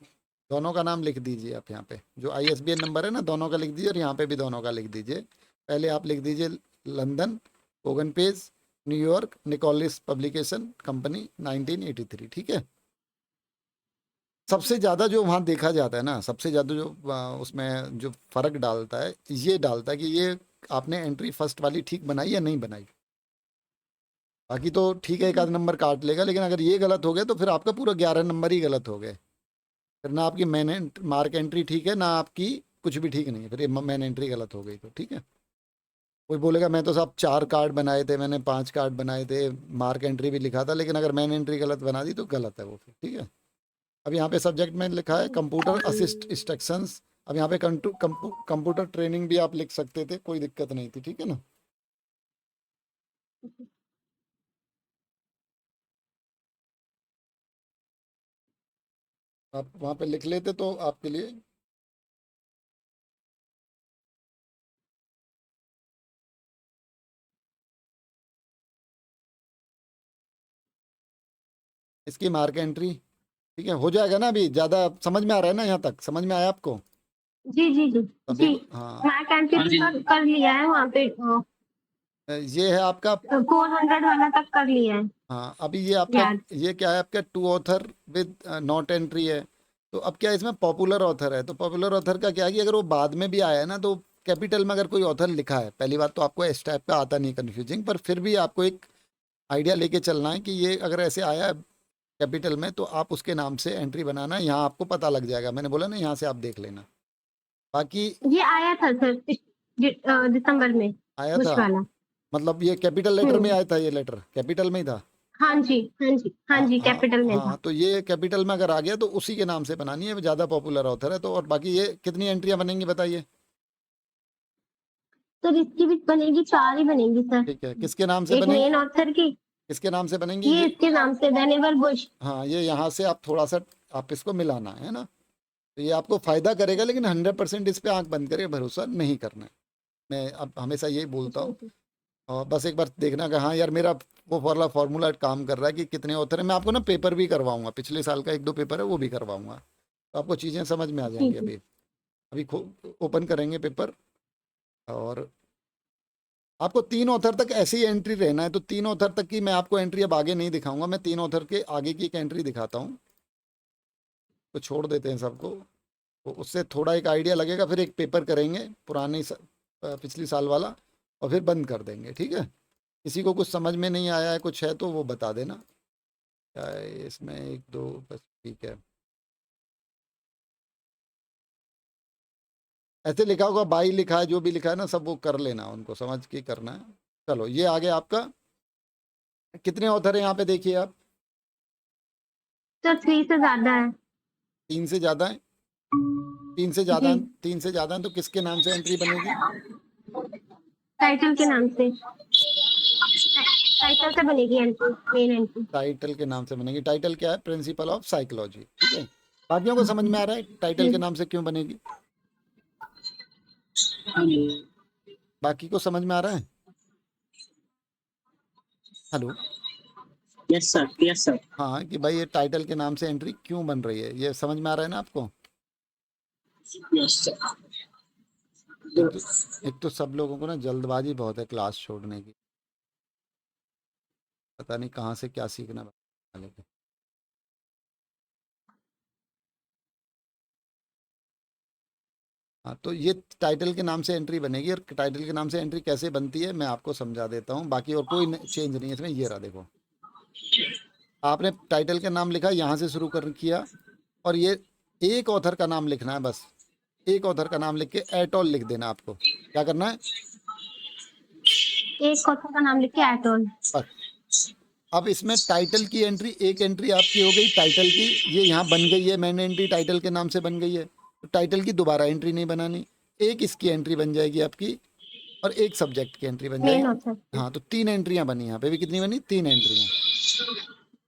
दोनों का नाम लिख दीजिए आप यहाँ पे। जो ISBN नंबर है ना, दोनों का लिख दीजिए और यहाँ पे भी दोनों का लिख दीजिए। पहले आप लिख दीजिए London, Kogan Page, New York, Nicholas publication company 1983। ठीक है, सबसे ज़्यादा जो वहाँ देखा जाता है ना, सबसे ज़्यादा जो उसमें जो फ़र्क डालता है, ये डालता है कि ये आपने एंट्री फर्स्ट वाली ठीक बनाई या नहीं बनाई। बाकी तो ठीक है, एक आध नंबर काट लेगा, लेकिन अगर ये गलत हो गया तो फिर आपका पूरा 11 नंबर ही गलत हो गए। फिर ना आपकी मेन मार्क एंट्री ठीक है, ना आपकी कुछ भी ठीक नहीं है, फिर ये मेन एंट्री गलत हो गई। तो ठीक है, कोई बोलेगा मैं तो साहब 4 कार्ड बनाए थे, मैंने 5 कार्ड बनाए थे, मार्क एंट्री भी लिखा था, लेकिन अगर मैन एंट्री गलत बना दी तो गलत है वो फिर। ठीक है, अब यहाँ पे सब्जेक्ट में लिखा है कंप्यूटर असिस्ट इंस्ट्रक्शंस। अब यहाँ पे कंप्यूटर ट्रेनिंग भी आप लिख सकते थे, कोई दिक्कत नहीं थी। ठीक है ना, आप वहाँ पे लिख लेते तो आपके लिए इसकी मार्क एंट्री। ठीक है, हो जाएगा ना। अभी ज़्यादा समझ में आ रहा है ना, यहाँ तक समझ में आया आपको? जी जी जी अभी जी हाँ, मार्क एंट्री कर लिया है वहाँ पे। ये है आपका 400 वाला तक कर लिया है हाँ। अभी ये आपका याद। ये क्या है, आपका 2 ऑथर विद नॉट एंट्री है। तो अब क्या है, इसमें पॉपुलर ऑथर है। तो पॉपुलर ऑथर का क्या है कि अगर वो बाद में भी आया है ना, तो कैपिटल में अगर कोई ऑथर लिखा है, पहली बात तो आपको इस टाइप का आता नहीं, कन्फ्यूजिंग, पर फिर भी आपको एक आइडिया लेके चलना है कि ये अगर ऐसे आया है कैपिटल में, तो आप उसके नाम से एंट्री बनाना है। यहाँ आपको पता लग जाएगा, मैंने बोला ना, यहाँ से आप देख लेना। बाकी ये आया था सर दिसंबर में आया बुश था, वाला। मतलब ये कैपिटल लेटर में आया था, ये लेटर कैपिटल में ही था। हाँ जी हाँ जी हाँ हाँ जी हाँ कैपिटल में था। हाँ, तो ये कैपिटल में अगर आ गया तो उसी के नाम से बनानी है, ज़्यादा पॉपुलर ऑथर है तो। और बाकी ये कितनी एंट्रियां बनेंगी बताइए? सर इसकी भी बनेगी, 4 ही बनेगी सर। ठीक है, किसके नाम से एक बनेगी? मेन ऑथर की, किसके नाम से बनेंगी ये इसके नाम से वेनेवर बुश। हाँ, ये यहाँ से आप थोड़ा सा आप इसको मिलाना है ना, तो ये आपको फ़ायदा करेगा, लेकिन 100% इस पे आंख बंद करके भरोसा नहीं करना है। मैं अब हमेशा यही बोलता हूँ। और बस एक बार देखना कि हाँ यार, मेरा वो वाला फार्मूला काम कर रहा है कि कितने ऑथर है। मैं आपको ना पेपर भी करवाऊंगा, पिछले साल का 1-2 पेपर है वो भी करवाऊंगा, तो आपको चीज़ें समझ में आ जाएंगी। अभी अभी ओपन करेंगे पेपर, और आपको 3 ऑथर तक ऐसे ही एंट्री रहना है। तो 3 ऑथर तक की मैं आपको एंट्री अब आगे नहीं दिखाऊंगा, मैं 3 ऑथर के आगे की एक एंट्री दिखाता हूँ। तो छोड़ देते हैं सबको, तो उससे थोड़ा एक आइडिया लगेगा। फिर एक पेपर करेंगे पिछली साल वाला, और फिर बंद कर देंगे। ठीक है, किसी को कुछ समझ में नहीं आया है, कुछ है तो वो बता देना। क्या है इसमें, 1-2 बस, ठीक है। ऐसे लिखा होगा, बाई लिखा है, जो भी लिखा है ना, सब वो कर लेना, उनको समझ के करना है। चलो, ये आगे आपका कितने ऑथर है यहाँ पे देखिए आप? सर 3 से ज्यादा है। 3 से ज़्यादा है? 3 से ज़्यादा है? 3 से ज़्यादा है तो किसके नाम से एंट्री बनेगी? टाइटल के नाम से, टाइटल से बनेगी एंट्री, मेन एंट्री। टाइटल के नाम से बनेगी। टाइटल क्या है? Principle of psychology. ठीक है, बाकियों को समझ में आ रहा है टाइटल के नाम से क्यों बनेगी? बाकी को समझ में आ रहा है? Hello, yes sir, yes sir. हाँ, कि भाई ये टाइटल के नाम से एंट्री क्यों बन रही है, ये समझ में आ रहा है ना आपको? Yes sir. एक तो सब लोगों को ना जल्दबाजी बहुत है क्लास छोड़ने की, पता नहीं कहाँ से क्या सीखना वाले थे। हाँ, तो ये टाइटल के नाम से एंट्री बनेगी, और टाइटल के नाम से एंट्री कैसे बनती है मैं आपको समझा देता हूँ। बाकी और कोई चेंज नहीं है इसमें। ये रहा देखो, आपने टाइटल का नाम लिखा, यहाँ से शुरू कर किया, और ये एक ऑथर का नाम लिखना है बस। एक ऑथर का नाम लिख के एट ऑल लिख देना। आपको क्या करना है? एक ऑथर का नाम लिख के एट ऑल। बस। अब इसमें टाइटल की एंट्री, एक एंट्री आपकी हो गई टाइटल की, ये यहाँ बन गई है, मैन एंट्री टाइटल के नाम से बन गई है। तो टाइटल की दोबारा एंट्री नहीं बनानी, एक इसकी एंट्री बन जाएगी आपकी और एक सब्जेक्ट की एंट्री बन मेन जाएगी। ऑथर हाँ, तो 3 एंट्रियाँ बनी, यहाँ पे भी कितनी बनी? 3 एंट्रियाँ।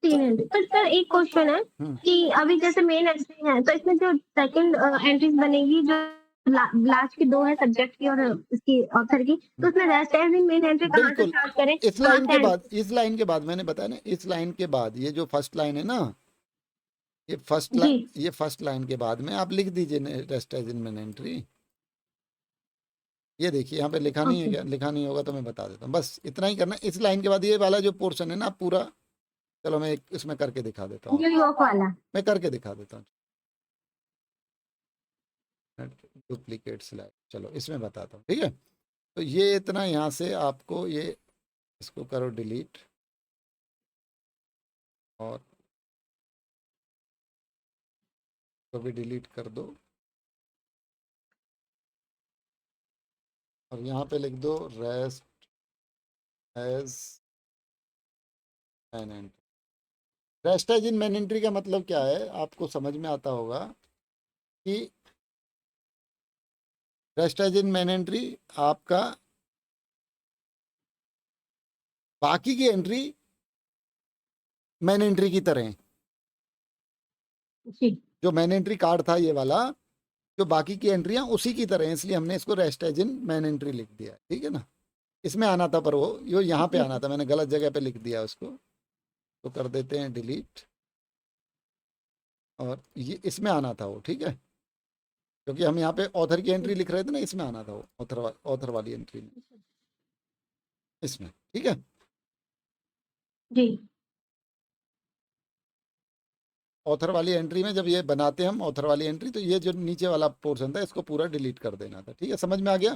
3 एंट्री। पर सर एक क्वेश्चन है कि अभी जैसे मेन एंट्री है तो इसमें जो सेकंड एंट्रीज बनेगी जो लास्ट की 2 है सब्जेक्ट की और इसकी ऑथर की, तो उसमें rest as in main entry कहाँ से बिल्कुल, स्टार्ट करें? इस कहाँ लाइन से के end? बाद, इस लाइन के बाद मैंने बताया ना, इस लाइन के बाद ये जो फर्स्ट लाइन है ना, ये जी ये फर्स्ट लाइन के बाद में आप लिख दीजिए rest as in main entry. ये देखिए यहाँ पे लिखा नहीं है ओके क्या? लिखा नहीं होगा तो मैं बता देता हूँ, बस इतना ही करना है। इस लाइन के बाद ये वाला जो पोर्शन है ना आप पूरा, चलो मैं इसमें करके दिखा देता हूँ, न्यूयॉर्क वाला। मैं करके दिखा देता हूँ। डुप्लीकेट स्लाइड, चलो इसमें बताता हूँ, ठीक है। तो ये इतना यहाँ से आपको ये, इसको करो डिलीट, और तो भी डिलीट कर दो, और यहाँ पे लिख दो rest as main entry. Rest as in main entry का मतलब क्या है, आपको समझ में आता होगा कि rest as in main entry आपका बाकी की एंट्री मैन एंट्री की तरह है। जी जो मैन एंट्री कार्ड था ये वाला, जो बाकी की एंट्रियां उसी की तरह हैं, इसलिए हमने इसको rest as in main entry लिख दिया, ठीक है ना। इसमें आना था पर वो यो यहाँ पे आना था, मैंने गलत जगह पे लिख दिया उसको, तो कर देते हैं डिलीट, और ये इसमें आना था वो, ठीक है, क्योंकि हम यहाँ पे ऑथर की एंट्री लिख रहे थे ना, इसमें आना था वो, ऑथर वाली एंट्री में, इसमें, ठीक है। जी ऑथर वाली एंट्री में जब ये बनाते हैं हम ऑथर वाली एंट्री, तो ये जो नीचे वाला पोर्शन था इसको पूरा डिलीट कर देना था, ठीक है, समझ में आ गया?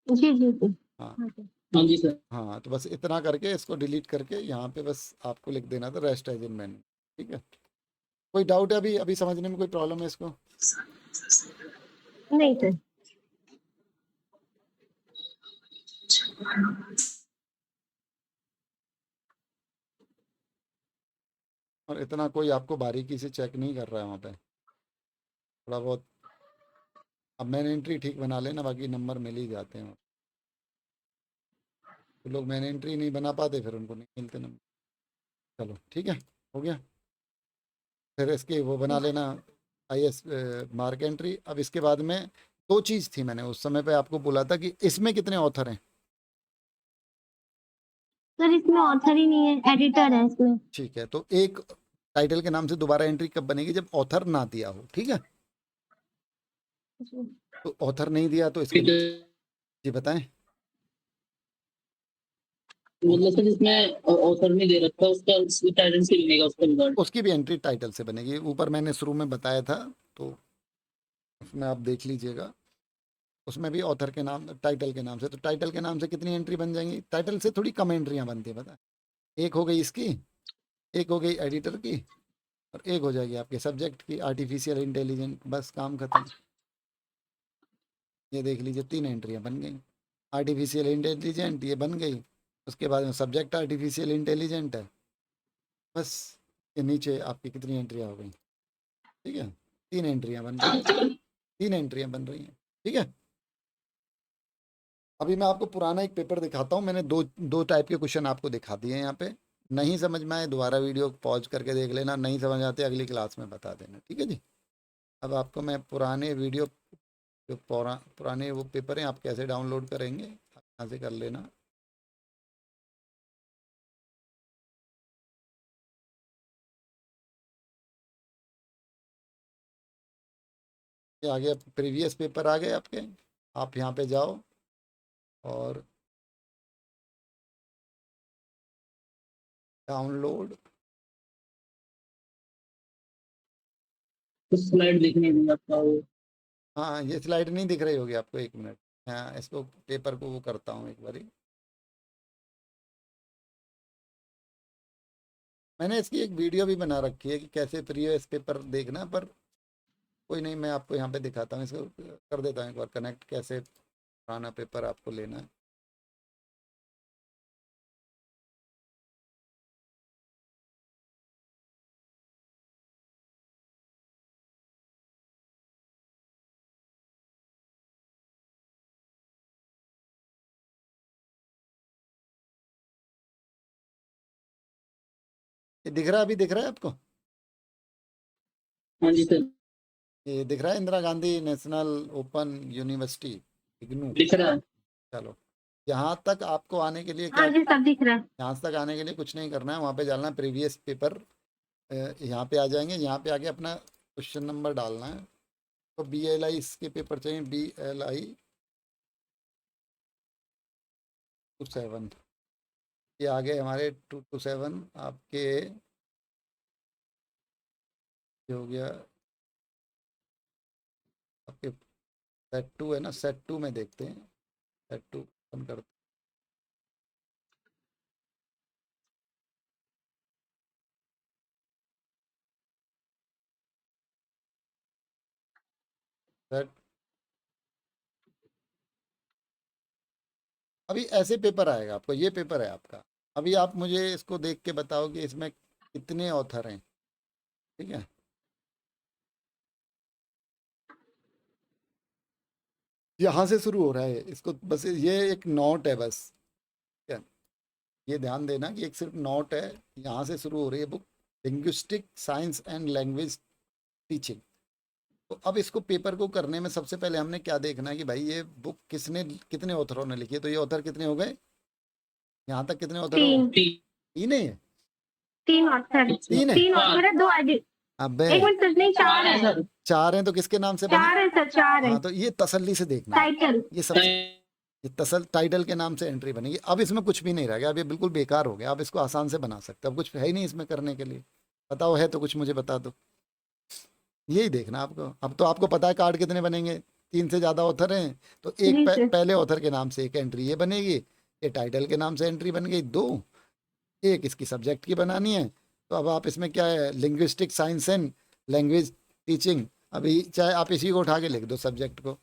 जी जी जी हाँ ओके। हाँ जी सर। हाँ, तो बस इतना करके इसको डिलीट करके यहाँ पे बस आपको लिख देना था रेस्ट एज इन मैन, ठीक है। कोई डाउट है अभी? अभी समझने में कोई प्रॉब्लम है इसको? नहीं सर। और इतना कोई आपको बारीकी से चेक नहीं कर रहा है वहाँ पे, थोड़ा बहुत। अब मैंने एंट्री ठीक बना लेना, बाकी नंबर मिल ही जाते हैं। तो लोग मैंने एंट्री नहीं बना पाते, फिर उनको नहीं मिलते नंबर। चलो ठीक है, हो गया। फिर इसकी वो बना लेना IS मार्क एंट्री। अब इसके बाद में दो चीज़ थी, मैंने उस समय पे आपको बोला था कि इसमें कितने ऑथर हैं। सर इसमें ऑथर ही नहीं है, एडिटर है इसमें। ठीक है, तो एक टाइटल के नाम से दोबारा एंट्री कब बनेगी? जब ऑथर ना दिया हो, ठीक है। जी। तो ऑथर नहीं दिया तो इसके नीचे, जी बताएं। मतलब सर इसमें ऑथर नहीं दे रखा, उसका टाइटल से मिलेगा उसका रिकॉर्ड। उसकी भी एंट्री टाइटल से बनेगी, ऊपर मैंने शुरू में बताया था, तो उसमें आप देख लीजिएगा, उसमें भी ऑथर के नाम, टाइटल के नाम से। तो टाइटल के नाम से कितनी एंट्री बन जाएंगी? टाइटल से थोड़ी कम एंट्रियां बनती है, पता है। एक हो गई इसकी, एक हो गई एडिटर की, और एक हो जाएगी आपके सब्जेक्ट की, आर्टिफिशियल इंटेलिजेंट, बस काम खत्म। ये देख लीजिए 3 एंट्रियां बन गई। आर्टिफिशियल इंटेलिजेंट ये बन गई, उसके बाद में सब्जेक्ट आर्टिफिशियल इंटेलिजेंट है, बस ये नीचे आपकी कितनी एंट्रियां हो गई? ठीक है, 3 एंट्रियां बन रही हैं, 3 एंट्रियां बन रही हैं, ठीक है। अभी मैं आपको पुराना एक पेपर दिखाता हूँ, मैंने दो टाइप के क्वेश्चन आपको दिखा दिए हैं यहाँ पे। नहीं समझ में आए दोबारा वीडियो पॉज करके देख लेना, नहीं समझ आते अगली क्लास में बता देना, ठीक है जी। अब आपको मैं पुराने वीडियो, जो पुराने वो पेपर हैं, आप कैसे डाउनलोड करेंगे आप यहाँ से कर लेना। ये आ गया, प्रीवियस पेपर आ गए आपके, आप यहाँ पे जाओ और डाउनलोड। कुछ स्लाइड दिखने नहीं आपका वो। हाँ, ये स्लाइड नहीं दिख रही होगी आपको, 1 मिनट, हाँ इसको पेपर को वो करता हूँ एक बारी। मैंने इसकी एक वीडियो भी बना रखी है कि कैसे प्रीवियस पेपर देखना, पर कोई नहीं, मैं आपको यहाँ पे दिखाता हूँ, इसको कर देता हूँ एक बार कनेक्ट, कैसे पुराना पेपर आपको लेना है। ये दिख रहा है, अभी दिख रहा है आपको? हाँ जी सर, ये दिख रहा है, Indira Gandhi national open university, IGNOU. दिख रहा है। चलो, यहाँ तक आपको आने के लिए क्या, हाँ जी सब दिख रहा है। यहाँ तक आने के लिए कुछ नहीं करना है, वहाँ पे डालना है प्रीवियस पेपर। यहाँ पे आ जाएंगे, यहाँ पे आके अपना क्वेश्चन नंबर डालना है। तो BLI इसके पेपर चाहिए, BLI 27, ये आ गए हमारे 227 आपके। ये हो गया आपके सेट 2 है ना, सेट 2 में देखते हैं, सेट 2 ओपन करते सेट। अभी ऐसे पेपर आएगा आपको, ये पेपर है आपका। अभी आप मुझे इसको देख के बताओ कि इसमें कितने ऑथर हैं, ठीक है। यहाँ से शुरू हो रहा है, इसको बस ये एक नोट है बस, ठीक है। ये ध्यान देना कि एक सिर्फ नोट है, यहाँ से शुरू हो रही है book, linguistic science and language teaching. तो अब इसको पेपर को करने में सबसे पहले हमने क्या देखना है कि भाई ये बुक किसने, कितने ऑथरों ने लिखी है। तो ये ऑथर कितने हो गए, यहाँ तक कितने ऑथर हो गए? 3 तीन ही है? 3 ऑथर, तीन है? 3 ऑथर है, 2 अबे एक मिनट सर, नहीं 4 है सर, 4 हैं, तो किसके नाम से बने? 4 है सर, 4 है। हाँ, तो ये तसल्ली से देखना है, टाइटल ये सबसे, ये टाइटल के नाम से एंट्री बनेगी। अब इसमें कुछ भी नहीं रह गया, अब ये बिल्कुल बेकार हो गया। अब इसको आसान से बना सकते हो, अब कुछ है ही नहीं इसमें करने के लिए। बताओ है तो कुछ मुझे बता दो, यही देखना आपको। अब तो आपको पता है कार्ड कितने बनेंगे, 3 से ज़्यादा ऑथर हैं तो एक जी सर। पहले ऑथर के नाम से एक एंट्री ये बनेगी, ये टाइटल के नाम से एंट्री बन गई 2, एक इसकी सब्जेक्ट की बनानी है। तो अब आप इसमें क्या है, linguistic science and language teaching, अभी चाहे आप इसी को उठा के लिख दो सब्जेक्ट को,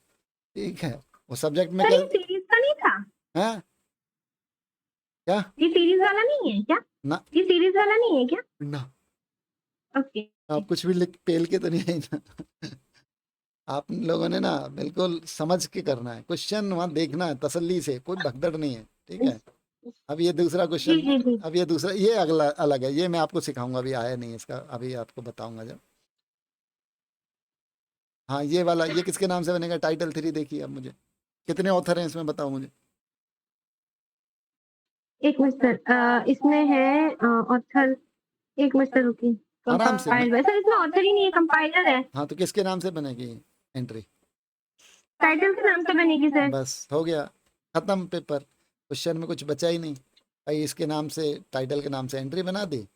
ठीक है। वो सब्जेक्ट में सर क्या ये सीरीज का नहीं था, है, क्या ये सीरीज वाला नहीं है क्या? ना, ये सीरीज वाला नहीं है क्या? ना ओके। आप कुछ भी लिख पेल के तो नहीं आई ना। आप लोगों ने ना बिल्कुल समझ के करना है, क्वेश्चन वहाँ देखना है तसल्ली से, कोई भगदड़ नहीं है, ठीक है। अब ये दूसरा जी क्वेश्चन, जी जी। अब ये दूसरा, ये अगला अलग है, ये मैं आपको सिखाऊंगा, अभी आया नहीं इसका, अभी आपको बताऊंगा जब। हाँ ये वाला, ये किसके नाम से बनेगा, टाइटल 3 देखिए। अब मुझे कितने ऑथर हैं इसमें बताओ मुझे। एक मिनट सर, इसमें है ऑथर, एक मिनट सर रुकिए। आराम से कंपाइलर सर, इसमें ऑथर ही नहीं है, कंपाइलर है। हाँ, तो किसके नाम से बनेगी एंट्री? टाइटल के नाम से बनेगी सर। बस हो गया, खत्म पेपर, क्वेश्चन में कुछ बचा ही नहीं भाई। इसके नाम से, टाइटल के नाम से एंट्री बना दी,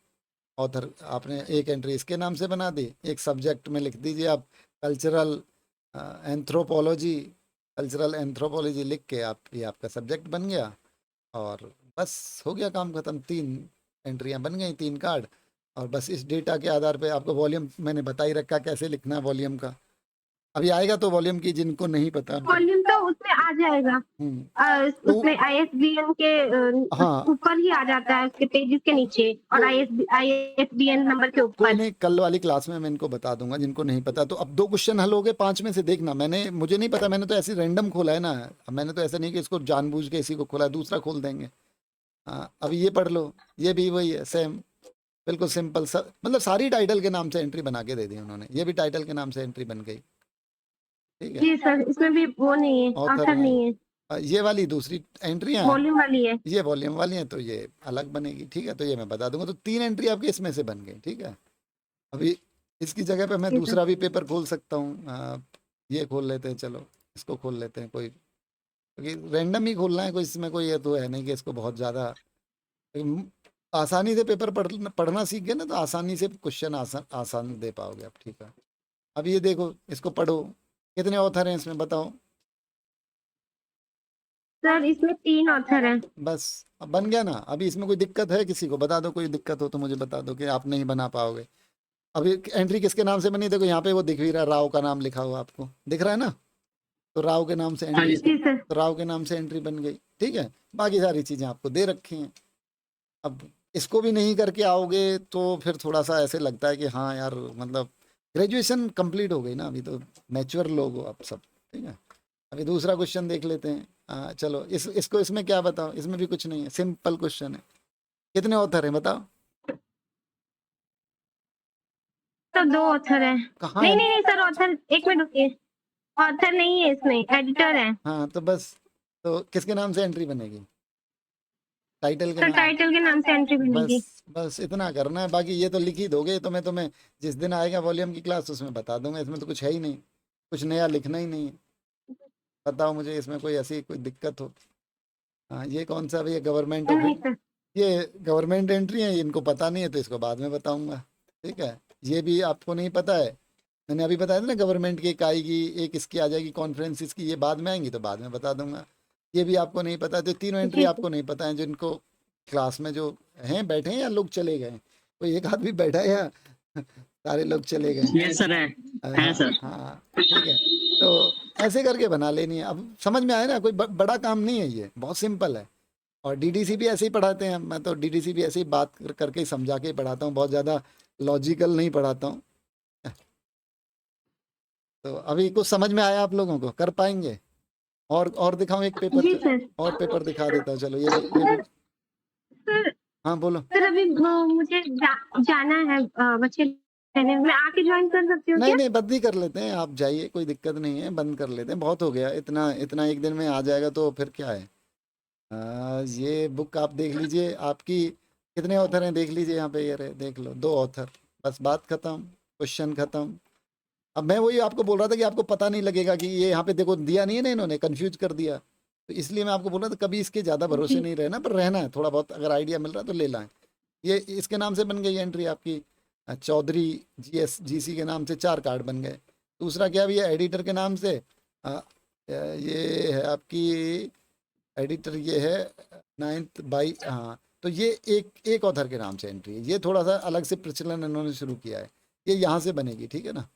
ऑथर आपने एक एंट्री इसके नाम से बना दी, एक सब्जेक्ट में लिख दीजिए आप कल्चरल एंथ्रोपोलॉजी, कल्चरल एंथ्रोपोलॉजी लिख के आप, ये आपका सब्जेक्ट बन गया और बस हो गया काम खत्म। 3 एंट्रियां बन गई, 3 कार्ड। और बस इस डेटा के आधार पे आपको वॉल्यूम मैंने बता ही रखा कैसे लिखना है वॉल्यूम का। अभी आएगा तो वॉल्यूम की, जिनको नहीं पता। वॉल्यूम तो उसमें आ जाएगा, तो उसमें ISBN के हाँ, ऊपर ही आ जाता है, उसके पेजेस के नीचे, और ISBN नंबर के कोई ऊपर। नहीं, कल वाली क्लास में मैं इनको बता दूंगा जिनको नहीं पता। तो अब 2 क्वेश्चन हल हो गए 5 में से, देखना मुझे नहीं पता, मैंने तो ऐसे रैंडम खोला है ना। अब मैंने तो ऐसा नहीं कि इसको जानबूझ के इसी को खोला है, दूसरा खोल देंगे। हाँ, अभी ये पढ़ लो, ये भी वही है सेम, बिल्कुल सिंपल मतलब सारी टाइटल के नाम से एंट्री बना के दे दी उन्होंने, ये भी टाइटल के नाम से एंट्री बन गई, ठीक है। जी सर, इसमें भी वो नहीं है, ऑथर ऑथर नहीं, नहीं है, ये वाली दूसरी एंट्रियां हैं, वॉल्यूम वाली है। ये वॉल्यूम वाली हैं, तो ये अलग बनेगी, ठीक है। तो ये मैं बता दूंगा। तो 3 एंट्री आपकी इसमें से बन गई, ठीक है। अभी इसकी जगह पे मैं ठीक है। दूसरा भी पेपर खोल सकता हूँ, ये खोल लेते हैं, चलो इसको खोल लेते हैं, कोई क्योंकि रैंडम ही खोलना है, कोई इसमें कोई ये तो है नहीं कि इसको बहुत ज़्यादा आसानी से पेपर पढ़ना सीख गए ना, तो आसानी से क्वेश्चन आसान दे पाओगे आप, ठीक है। अब ये देखो, इसको पढ़ो, कितने ऑथर हैं इसमें बताओ। सर इसमें 3 ऑथर हैं। बस अब बन गया ना। अभी इसमें कोई दिक्कत है किसी को, बता दो, कोई दिक्कत हो तो मुझे बता दो कि आप नहीं बना पाओगे। अभी एंट्री किसके नाम से बनी, देखो यहाँ पे वो दिख भी रहा है, राव का नाम लिखा हुआ आपको दिख रहा है ना, तो राव के नाम से एंट्री, जी सर। तो राव के नाम से एंट्री बन गई, ठीक है। बाकी सारी चीज़ें आपको दे रखी हैं। अब इसको भी नहीं करके आओगे तो फिर थोड़ा सा ऐसे लगता है कि हाँ यार, मतलब ग्रेजुएशन कंप्लीट हो गई ना, अभी तो मैच्योर लोग हो आप सब, ठीक है। अभी दूसरा क्वेश्चन देख लेते हैं। चलो इसको, इसमें क्या बताओ, इसमें भी कुछ नहीं है, सिंपल क्वेश्चन है। कितने ऑथर हैं बताओ। तो 2 ऑथर है। कहाँ नहीं है? नहीं नहीं सर, ऑथर 1 मिनट रुकिए, ऑथर नहीं है इसमें, एडिटर है। हाँ तो बस, तो किसके नाम से एंट्री बनेगी? टाइटल के सर नाम? टाइटल के नाम से एंट्री बनेगी। बस बस इतना करना है, बाकी ये तो लिख ही दोगे, तो मैं तुम्हें जिस दिन आएगा वॉल्यूम की क्लास उसमें बता दूंगा। इसमें तो कुछ है ही नहीं, कुछ नया लिखना ही नहीं है। बताओ मुझे इसमें कोई ऐसी कोई दिक्कत हो। हाँ ये कौन सा भैया गवर्नमेंट नहीं ऑफ, सर, ये गवर्नमेंट एंट्री है, इनको पता नहीं है तो इसको बाद में बताऊंगा, ठीक है। ये भी आपको नहीं पता है, मैंने अभी बताया था ना, गवर्नमेंट की एक आएगी, एक इसकी आ जाएगी कॉन्फ्रेंसिस की, ये बाद में आएंगी तो बाद में बता दूंगा। ये भी आपको नहीं पता, तो तीनों एंट्री जी आपको नहीं पता है, जिनको क्लास में जो हैं बैठे हैं या लोग चले गए, कोई एक आदमी बैठा है या सारे लोग चले गए? यस सर है हाँ सर। हाँ ठीक है, तो ऐसे करके बना लेनी है। अब समझ में आया ना, कोई बड़ा काम नहीं है, ये बहुत सिंपल है। और डीडीसी भी ऐसे ही पढ़ाते हैं, मैं तो डीडीसी भी ऐसे ही बात करके ही समझा के ही पढ़ाता हूँ, बहुत ज़्यादा लॉजिकल नहीं पढ़ाता हूँ। तो अभी कुछ समझ में आया आप लोगों को? कर पाएंगे? और दिखाऊं एक पेपर? जी सर। और पेपर दिखा देता हूँ, चलो ये भी। सर हाँ बोलो। सर अभी मुझे जाना है बच्चे लेने, मैं आके ज्वाइन कर सकती हूँ नहीं क्या? नहीं, बंद ही कर लेते हैं, आप जाइए, कोई दिक्कत नहीं है, बंद कर लेते हैं, बहुत हो गया, इतना इतना एक दिन में आ जाएगा तो फिर क्या है। ये बुक आप देख लीजिए, आपकी कितने ऑथर हैं देख लीजिए, यहाँ पे ये रहे, देख लो 2 ऑथर, बस बात खत्म, क्वेश्चन खत्म। अब मैं वही आपको बोल रहा था कि आपको पता नहीं लगेगा कि ये यहाँ पे देखो दिया नहीं है ना, इन्होंने कंफ्यूज कर दिया, तो इसलिए मैं आपको बोल रहा था कभी इसके ज़्यादा भरोसे नहीं रहना, पर रहना है थोड़ा बहुत, अगर आइडिया मिल रहा है तो ले लाएं। ये इसके नाम से बन गई एंट्री आपकी, चौधरी GSGC के नाम से 4 कार्ड बन गए। दूसरा क्या भैया, एडिटर के नाम से ये है आपकी, एडिटर ये है 9th बाई, हाँ तो ये एक ऑथर के नाम से एंट्री है, ये थोड़ा सा अलग से प्रचलन इन्होंने शुरू किया है, ये यहाँ से बनेगी, ठीक है ना,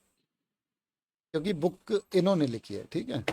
क्योंकि बुक इन्होंने लिखी है, ठीक है।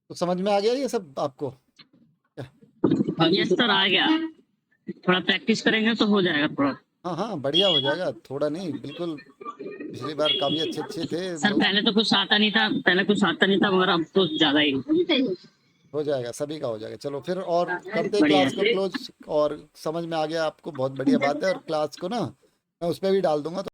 तो समझ में आ गया ये सब आपको? यस सर आ गया, थोड़ा प्रैक्टिस करेंगे तो हो जाएगा थोड़ा। हाँ हाँ बढ़िया हो जाएगा, थोड़ा नहीं बिल्कुल, पिछली बार काफी अच्छे थे सर लोग। पहले तो कुछ आता नहीं था, मगर अब तो ज्यादा ही हो जाएगा, सभी का हो जाएगा। चलो फिर और करते हैं बढ़िया। क्लास को क्लोज, और समझ में आ गया आपको, बहुत बढ़िया बात है। और क्लास को ना मैं उस पर भी डाल दूंगा, तो